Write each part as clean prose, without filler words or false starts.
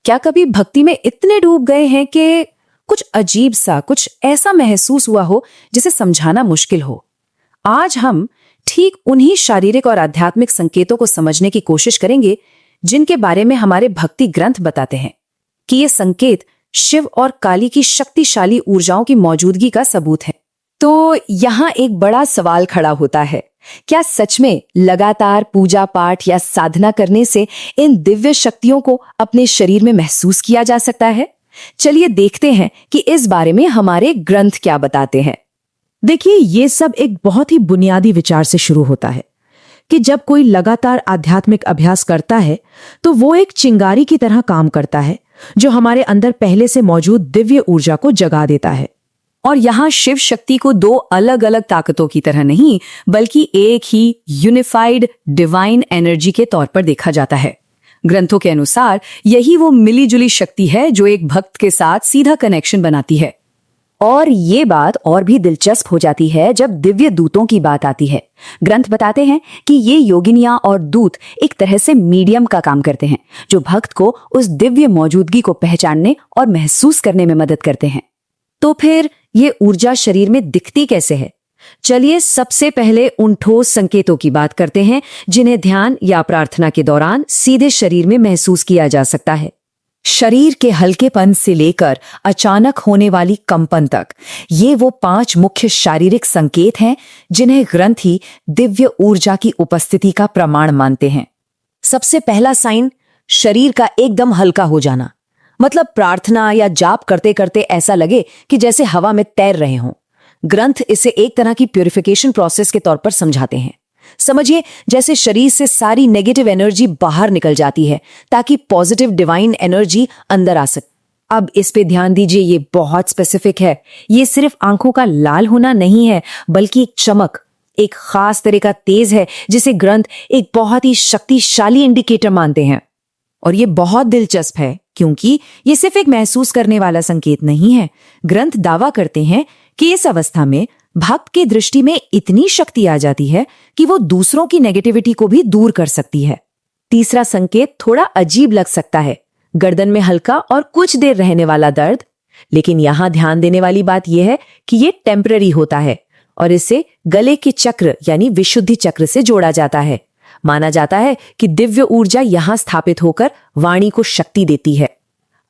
क्या कभी भक्ति में इतने डूब गए हैं कि कुछ अजीब सा, कुछ ऐसा महसूस हुआ हो जिसे समझाना मुश्किल हो? आज हम ठीक उन्हीं शारीरिक और आध्यात्मिक संकेतों को समझने की कोशिश करेंगे जिनके बारे में हमारे भक्ति ग्रंथ बताते हैं कि ये संकेत शिव और काली की शक्तिशाली ऊर्जाओं की मौजूदगी का सबूत है। तो यहाँ एक बड़ा सवाल खड़ा होता है, क्या सच में लगातार पूजा पाठ या साधना करने से इन दिव्य शक्तियों को अपने शरीर में महसूस किया जा सकता है? चलिए देखते हैं कि इस बारे में हमारे ग्रंथ क्या बताते हैं। देखिए, ये सब एक बहुत ही बुनियादी विचार से शुरू होता है कि जब कोई लगातार आध्यात्मिक अभ्यास करता है तो वो एक चिंगारी की तरह काम करता है जो हमारे अंदर पहले से मौजूद दिव्य ऊर्जा को जगा देता है। और यहाँ शिव शक्ति को दो अलग अलग ताकतों की तरह नहीं, बल्कि एक ही यूनिफाइड डिवाइन एनर्जी के तौर पर देखा जाता है। ग्रंथों के अनुसार यही वो मिलीजुली शक्ति है जो एक भक्त के साथ सीधा कनेक्शन बनाती है। और ये बात और भी दिलचस्प हो जाती है जब दिव्य दूतों की बात आती है। ग्रंथ बताते हैं कि ये योगिनियां और दूत एक तरह से मीडियम का काम करते हैं जो भक्त को उस दिव्य मौजूदगी को पहचानने और महसूस करने में मदद करते हैं। तो फिर ये ऊर्जा शरीर में दिखती कैसे है? चलिए सबसे पहले उन ठोस संकेतों की बात करते हैं जिन्हें ध्यान या प्रार्थना के दौरान सीधे शरीर में महसूस किया जा सकता है। शरीर के हल्केपन से लेकर अचानक होने वाली कंपन तक, ये वो 5 मुख्य शारीरिक संकेत हैं जिन्हें ग्रंथी दिव्य ऊर्जा की उपस्थिति का प्रमाण मानते हैं। सबसे पहला साइन, शरीर का एकदम हल्का हो जाना। मतलब प्रार्थना या जाप करते करते ऐसा लगे कि जैसे हवा में तैर रहे हों। ग्रंथ इसे एक तरह की प्यूरिफिकेशन प्रोसेस के तौर पर समझाते हैं। समझिए जैसे शरीर से सारी नेगेटिव एनर्जी बाहर निकल जाती है ताकि पॉजिटिव डिवाइन एनर्जी अंदर आ सके। अब इस पे ध्यान दीजिए, ये बहुत स्पेसिफिक है। ये सिर्फ आंखों का लाल होना नहीं है, बल्कि एक चमक, एक खास तरह का तेज है जिसे ग्रंथ एक बहुत ही शक्तिशाली इंडिकेटर मानते हैं। और ये बहुत दिलचस्प है क्योंकि ये सिर्फ एक महसूस करने वाला संकेत नहीं है। ग्रंथ दावा करते हैं कि इस अवस्था में भक्त की दृष्टि में इतनी शक्ति आ जाती है कि वो दूसरों की नेगेटिविटी को भी दूर कर सकती है। तीसरा संकेत थोड़ा अजीब लग सकता है, गर्दन में हल्का और कुछ देर रहने वाला दर्द। लेकिन यहां ध्यान देने वाली बात यह है कि ये टेम्पररी होता है और इसे गले के चक्र यानी विशुद्धि चक्र से जोड़ा जाता है। माना जाता है कि दिव्य ऊर्जा यहां स्थापित होकर वाणी को शक्ति देती है।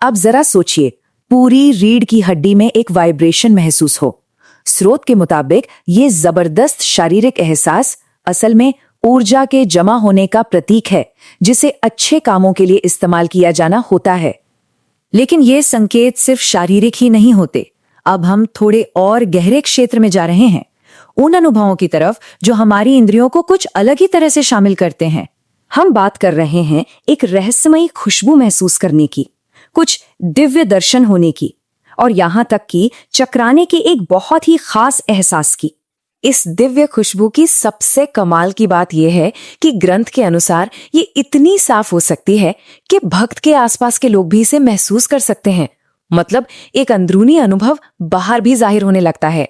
अब जरा सोचिए, पूरी रीढ़ की हड्डी में एक वाइब्रेशन महसूस हो। स्रोत के मुताबिक ये जबरदस्त शारीरिक एहसास असल में ऊर्जा के जमा होने का प्रतीक है जिसे अच्छे कामों के लिए इस्तेमाल किया जाना होता है। लेकिन ये संकेत सिर्फ शारीरिक ही नहीं होते। अब हम थोड़े और गहरे क्षेत्र में जा रहे हैं, उन अनुभवों की तरफ जो हमारी इंद्रियों को कुछ अलग ही तरह से शामिल करते हैं। हम बात कर रहे हैं एक रहस्यमयी खुशबू महसूस करने की, कुछ दिव्य दर्शन होने की, और यहां तक कि चकराने के एक बहुत ही खास एहसास की। इस दिव्य खुशबू की सबसे कमाल की बात यह है कि ग्रंथ के अनुसार ये इतनी साफ हो सकती है कि भक्त के आसपास के लोग भी इसे महसूस कर सकते हैं। मतलब एक अंदरूनी अनुभव बाहर भी जाहिर होने लगता है।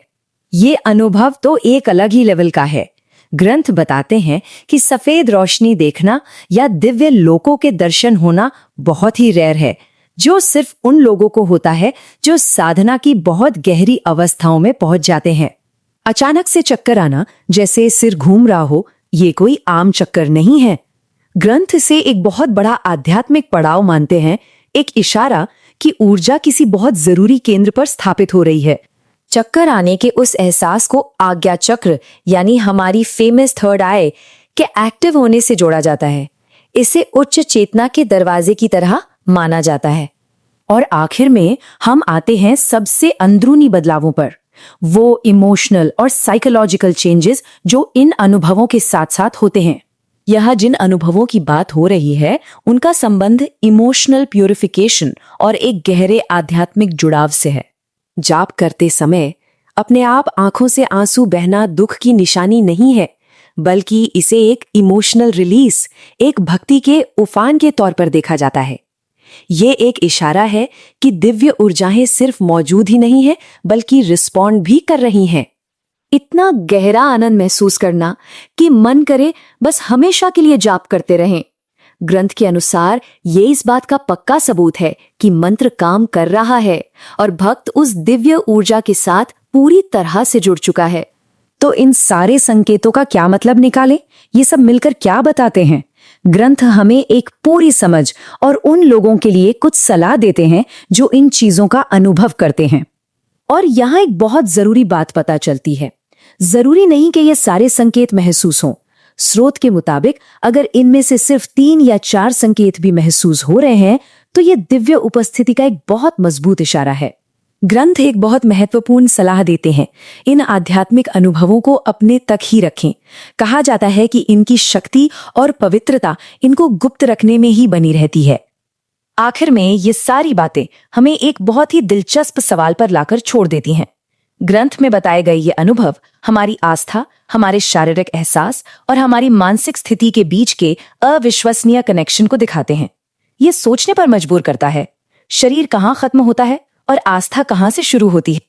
ये अनुभव तो एक अलग ही लेवल का है। ग्रंथ बताते हैं कि सफेद रोशनी देखना या दिव्य लोकों के दर्शन होना बहुत ही रेयर है, जो सिर्फ उन लोगों को होता है जो साधना की बहुत गहरी अवस्थाओं में पहुंच जाते हैं। अचानक से चक्कर आना, जैसे सिर घूम रहा हो, ये कोई आम चक्कर नहीं है। ग्रंथ इसे एक बहुत बड़ा आध्यात्मिक पड़ाव मानते हैं, एक इशारा कि ऊर्जा किसी बहुत जरूरी केंद्र पर स्थापित हो रही है। चक्कर आने के उस एहसास को आज्ञा चक्र यानी हमारी फेमस थर्ड आई के एक्टिव होने से जोड़ा जाता है। इसे उच्च चेतना के दरवाजे की तरह माना जाता है। और आखिर में हम आते हैं सबसे अंदरूनी बदलावों पर, वो इमोशनल और साइकोलॉजिकल चेंजेस जो इन अनुभवों के साथ साथ होते हैं। यह जिन अनुभवों की बात हो रही है उनका संबंध इमोशनल प्यूरिफिकेशन और एक गहरे आध्यात्मिक जुड़ाव से है। जाप करते समय अपने आप आंखों से आंसू बहना दुख की निशानी नहीं है, बल्कि इसे एक इमोशनल रिलीज, एक भक्ति के उफान के तौर पर देखा जाता है। ये एक इशारा है कि दिव्य ऊर्जाएं सिर्फ मौजूद ही नहीं है, बल्कि रिस्पॉन्ड भी कर रही हैं। इतना गहरा आनंद महसूस करना कि मन करे बस हमेशा के लिए जाप करते रहें। ग्रंथ के अनुसार ये इस बात का पक्का सबूत है कि मंत्र काम कर रहा है और भक्त उस दिव्य ऊर्जा के साथ पूरी तरह से जुड़ चुका है। तो इन सारे संकेतों का क्या मतलब निकालें? ये सब मिलकर क्या बताते हैं? ग्रंथ हमें एक पूरी समझ और उन लोगों के लिए कुछ सलाह देते हैं जो इन चीजों का अनुभव करते हैं। और यहाँ एक बहुत जरूरी बात पता चलती है, जरूरी नहीं कि ये सारे संकेत महसूस हों। स्रोत के मुताबिक अगर इनमें से सिर्फ 3 या 4 संकेत भी महसूस हो रहे हैं तो ये दिव्य उपस्थिति का एक बहुत मजबूत इशारा है। ग्रंथ एक बहुत महत्वपूर्ण सलाह देते हैं, इन आध्यात्मिक अनुभवों को अपने तक ही रखें। कहा जाता है कि इनकी शक्ति और पवित्रता इनको गुप्त रखने में ही बनी रहती है। आखिर में ये सारी बातें हमें एक बहुत ही दिलचस्प सवाल पर लाकर छोड़ देती हैं। ग्रंथ में बताए गए ये अनुभव हमारी आस्था, हमारे शारीरिक एहसास और हमारी मानसिक स्थिति के बीच के अविश्वसनीय कनेक्शन को दिखाते हैं। ये सोचने पर मजबूर करता है, शरीर कहाँ खत्म होता है और आस्था कहाँ से शुरू होती है।